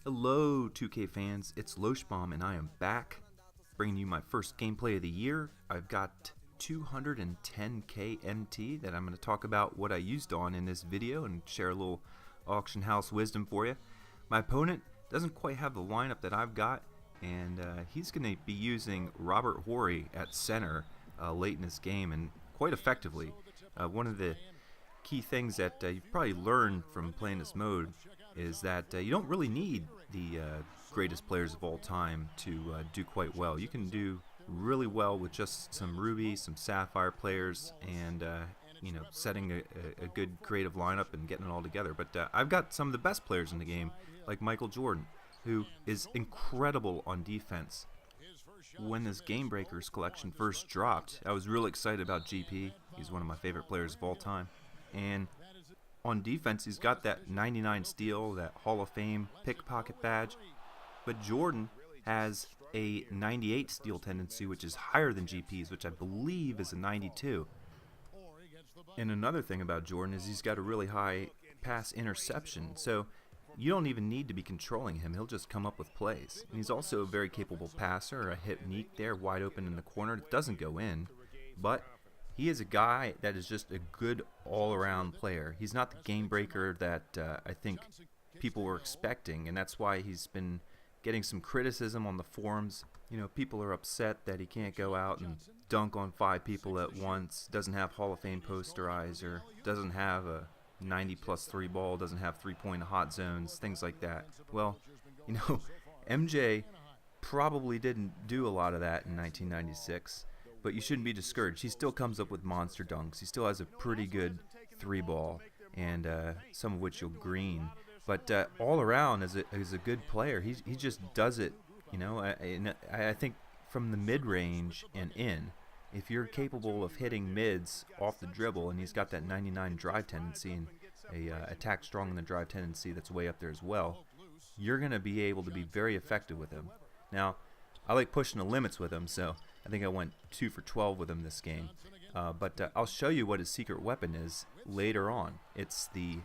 Hello 2K fans, it's Loshbaum and I am back bringing you my first gameplay of the year. I've got 210k MT that I'm going to talk about what I used on in this video and share a little auction house wisdom for you. My opponent doesn't quite have the lineup that I've got, and he's going to be using Robert Horry at center late in this game, and quite effectively. One of the key things that you've probably learned from playing this mode is that you don't really need the greatest players of all time to do quite well. You can do really well with just some Ruby, some Sapphire players, and setting a good creative lineup and getting it all together. But I've got some of the best players in the game, like Michael Jordan, who is incredible on defense. When this Game Breakers collection first dropped, I was really excited about GP. He's one of my favorite players of all time. And on defense, he's got that 99 steal, that Hall of Fame pickpocket badge. But Jordan has a 98 steal tendency, which is higher than GP's, which I believe is a 92. And another thing about Jordan is he's got a really high pass interception. So you don't even need to be controlling him. He'll just come up with plays. And he's also a very capable passer, a hit Neek there, wide open in the corner. It doesn't go in, but he is a guy that is just a good all-around player. He's not the game breaker that I think people were expecting, and that's why he's been getting some criticism on the forums. You know, people are upset that he can't go out and dunk on 5 people at once, doesn't have Hall of Fame posterizer, doesn't have a 90+ 3 ball, doesn't have 3-point hot zones, things like that. Well, you know, MJ probably didn't do a lot of that in 1996. But you shouldn't be discouraged. He still comes up with monster dunks. He still has a pretty good 3 ball, and some of which you'll green. But all around, as a good player, he just does it. You know, I think from the mid range and in, if you're capable of hitting mids off the dribble, and he's got that 99 drive tendency and a attack strong in the drive tendency that's way up there as well, you're gonna be able to be very effective with him. Now, I like pushing the limits with him, so I think I went 2 for 12 with him this game. But I'll show you what his secret weapon is later on. It's the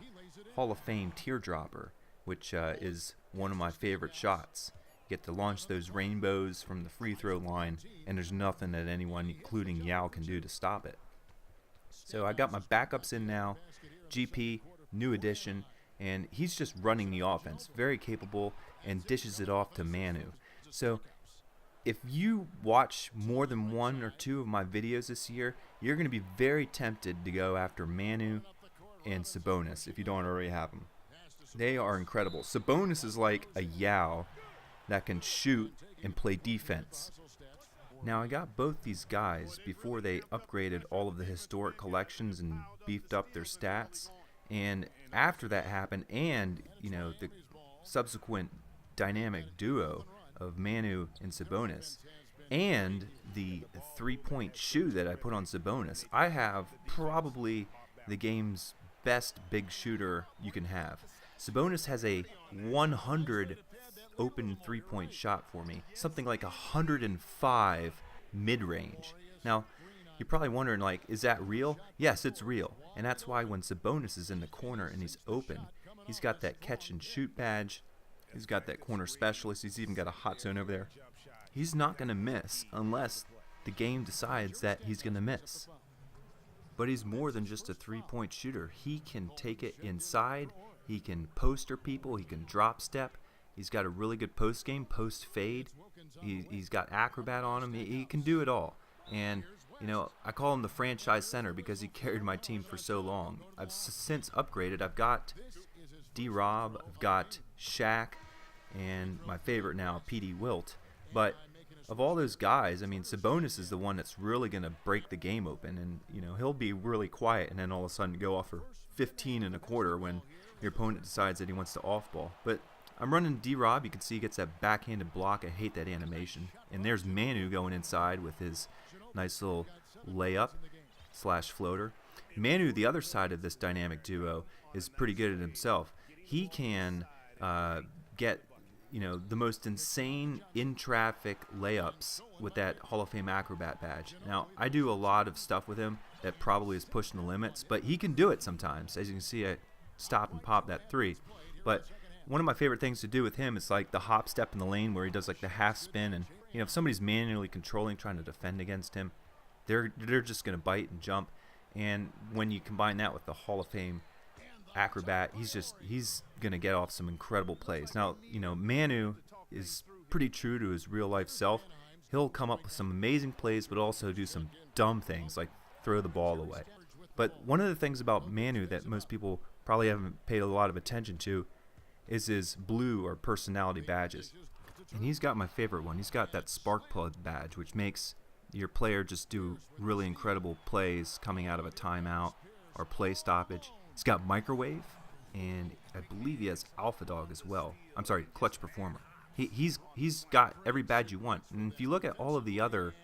Hall of Fame teardropper, which is one of my favorite shots. You get to launch those rainbows from the free throw line, and there's nothing that anyone, including Yao, can do to stop it. So I got my backups in now. GP, new addition, and he's just running the offense. Very capable, and dishes it off to Manu. So if you watch more than 1 or 2 of my videos this year, you're going to be very tempted to go after Manu and Sabonis if you don't already have them. They are incredible. Sabonis is like a Yao that can shoot and play defense. Now, I got both these guys before they upgraded all of the historic collections and beefed up their stats. And after that happened, and the subsequent dynamic duo of Manu and Sabonis, and the 3-point shoe that I put on Sabonis, I have probably the game's best big shooter you can have. Sabonis has a 100 open 3-point shot for me, something like 105 mid-range. Now, you're probably wondering, like, is that real? Yes, it's real, and that's why when Sabonis is in the corner and he's open, he's got that catch and shoot badge. He's got that corner specialist. He's even got a hot zone over there. He's not going to miss unless the game decides that he's going to miss. But he's more than just a 3-point shooter. He can take it inside. He can poster people. He can drop step. He's got a really good post game, post fade. He's got acrobat on him. He can do it all. And I call him the franchise center because he carried my team for so long. I've since upgraded. I've got D-Rob, I've got Shaq, and my favorite now, PD Wilt. But of all those guys, I mean, Sabonis is the one that's really going to break the game open, and he'll be really quiet and then all of a sudden go off for 15 and a quarter when your opponent decides that he wants to off-ball. But I'm running D-Rob. You can see he gets that backhanded block. I hate that animation. And there's Manu going inside with his nice little layup / floater. Manu, the other side of this dynamic duo, is pretty good at himself. He can get the most insane in-traffic layups with that Hall of Fame acrobat badge. Now, I do a lot of stuff with him that probably is pushing the limits, but he can do it sometimes. As you can see, I stop and pop that 3. But one of my favorite things to do with him is like the hop step in the lane where he does like the half spin, and if somebody's manually controlling trying to defend against him, they're just going to bite and jump. And when you combine that with the Hall of Fame acrobat, he's going to get off some incredible plays. Now, Manu is pretty true to his real life self. He'll come up with some amazing plays, but also do some dumb things like throw the ball away. But one of the things about Manu that most people probably haven't paid a lot of attention to is his blue or personality badges. And he's got my favorite one. He's got that spark plug badge, which makes your player just do really incredible plays coming out of a timeout or play stoppage. He's got microwave, and I believe he has alpha dog as well. I'm sorry, clutch performer. He's got every badge you want. And if you look at all of the other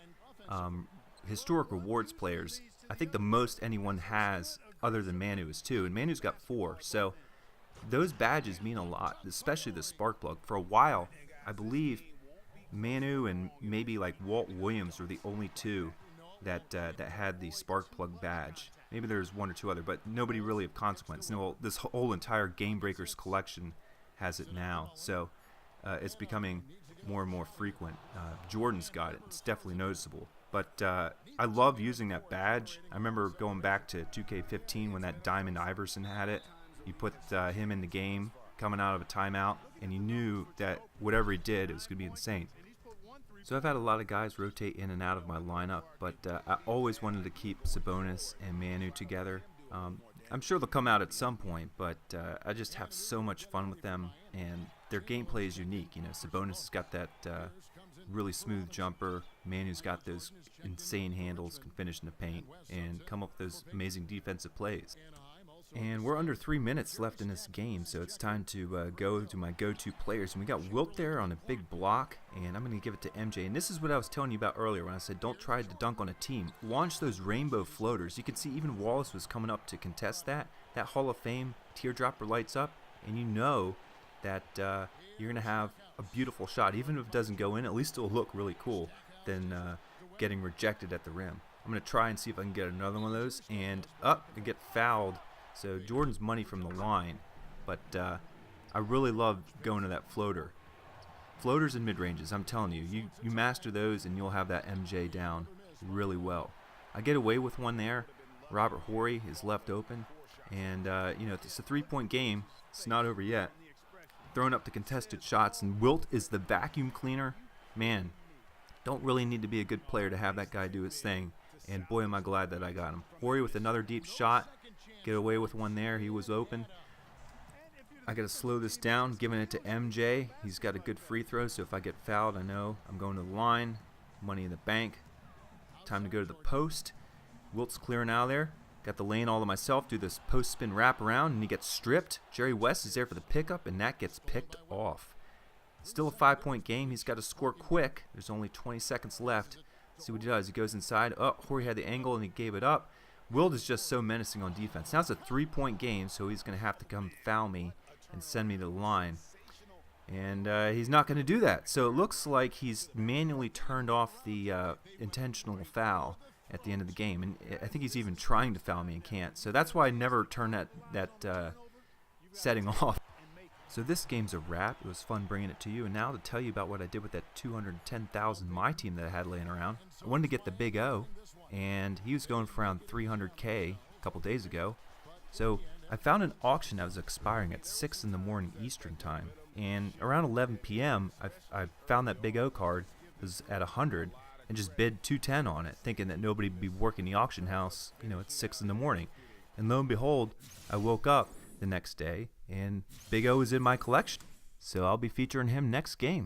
historic rewards players, I think the most anyone has other than Manu is 2, and Manu's got 4. So those badges mean a lot, especially the spark plug. For a while, I believe Manu and maybe like Wilt Williams were the only 2 that had the spark plug badge. Maybe there's 1 or 2 other, but nobody really of consequence. No, this whole entire Game Breakers collection has it now, so it's becoming more and more frequent. Jordan's got it. It's definitely noticeable. But I love using that badge. I remember going back to 2K15 when that Diamond Iverson had it. You put him in the game coming out of a timeout, and you knew that whatever he did, it was going to be insane. So I've had a lot of guys rotate in and out of my lineup, but I always wanted to keep Sabonis and Manu together. I'm sure they'll come out at some point, but I just have so much fun with them, and their gameplay is unique. Sabonis has got that really smooth jumper. Manu's got those insane handles, can finish in the paint, and come up with those amazing defensive plays. And we're under 3 minutes left in this game, so it's time to go to my go-to players. And we got Wilt there on a big block, and I'm going to give it to MJ. And this is what I was telling you about earlier when I said don't try to dunk on a team. Launch those rainbow floaters. You can see even Wallace was coming up to contest that. That Hall of Fame teardropper lights up, and you know that you're going to have a beautiful shot. Even if it doesn't go in, at least it'll look really cool than getting rejected at the rim. I'm going to try and see if I can get another one of those, and I get fouled. So Jordan's money from the line, but I really love going to that floater. Floaters and mid-ranges, I'm telling you, you master those and you'll have that MJ down really well. I get away with one there. Robert Horry is left open, and it's a 3-point game. It's not over yet. Throwing up the contested shots, and Wilt is the vacuum cleaner. Man, don't really need to be a good player to have that guy do his thing, and boy am I glad that I got him. Horry with another deep shot. Get away with one there. He was open. I got to slow this down, giving it to MJ. He's got a good free throw, so if I get fouled, I know I'm going to the line. Money in the bank. Time to go to the post. Wilt's clearing out of there. Got the lane all to myself. Do this post spin wrap around, and he gets stripped. Jerry West is there for the pickup, and that gets picked off. Still a 5-point game. He's got to score quick. There's only 20 seconds left. Let's see what he does. He goes inside. Horry had the angle, and he gave it up. Wilt is just so menacing on defense. Now it's a 3-point game, so he's going to have to come foul me and send me to the line. And he's not going to do that. So it looks like he's manually turned off the intentional foul at the end of the game. And I think he's even trying to foul me and can't. So that's why I never turn that setting off. So this game's a wrap. It was fun bringing it to you. And now to tell you about what I did with that 210,000 my team that I had laying around. I wanted to get the Big O, and he was going for around 300K a couple days ago. So I found an auction that was expiring at 6 in the morning Eastern time. And around 11 p.m., I found that Big O card. It was at 100 and just bid 210 on it, thinking that nobody would be working the auction house, at 6 in the morning. And lo and behold, I woke up the next day, and Big O is in my collection. So I'll be featuring him next game.